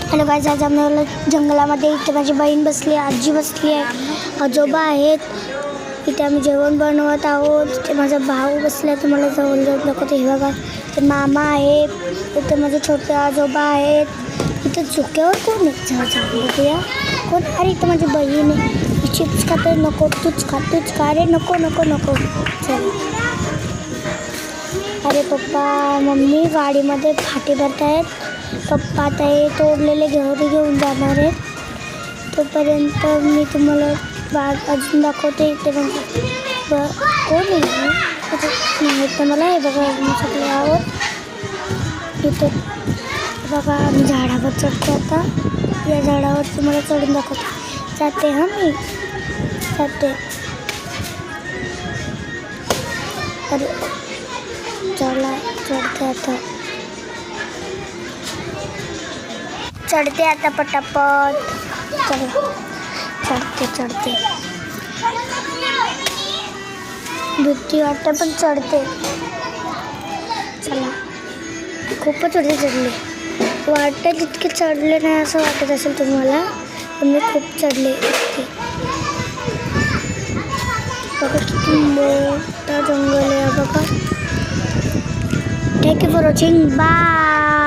Hello guys, आज आम्ही जंगलामध्ये. इथे माझी बहीण बसली आहे, आजी बसली आहे, आजोबा आहेत. इथे आम्ही जेवण बनवत आहोत. इथे माझा भाऊ बसला आहे, तुम्हाला जवळ जाऊन दाखवते. हे बघा, इथे मामा आहेत, इथे माझे छोटे आजोबा आहेत. इथे झुक्यावर कोण आहे? बघूया कोण. अरे इथं माझी बहीण आहे, ही चिप्स खाते. नको, तूच खा रे. नको नको नको. चल. अरे पप्पा मम्मी गाडीमध्ये फाटी भरत आहेत. पप्पा आता हे तोडलेले घेऊन जाणार आहेत. तोपर्यंत मी तुम्हाला बाग अजून दाखवते. इथे म्हणजे कोण आहे माहीत मला. हे बघा आम्ही सगळे आहोत इथे. बघा आम्ही झाडावर चढतो. आता या झाडावर तुम्हाला चढून दाखवते. जाते मी जाते. अरे चला चढते आता पटापट. चला चढते. भीती वाटते पण चढते. चला, खूपच वरती चढले. वाटतं जितके चढले नाही असं वाटत असेल तुम्हाला, पण मी खूप चढले इतके. बघा किती मोठा जंगल आहे. बघा. Thank you for watching. Bye.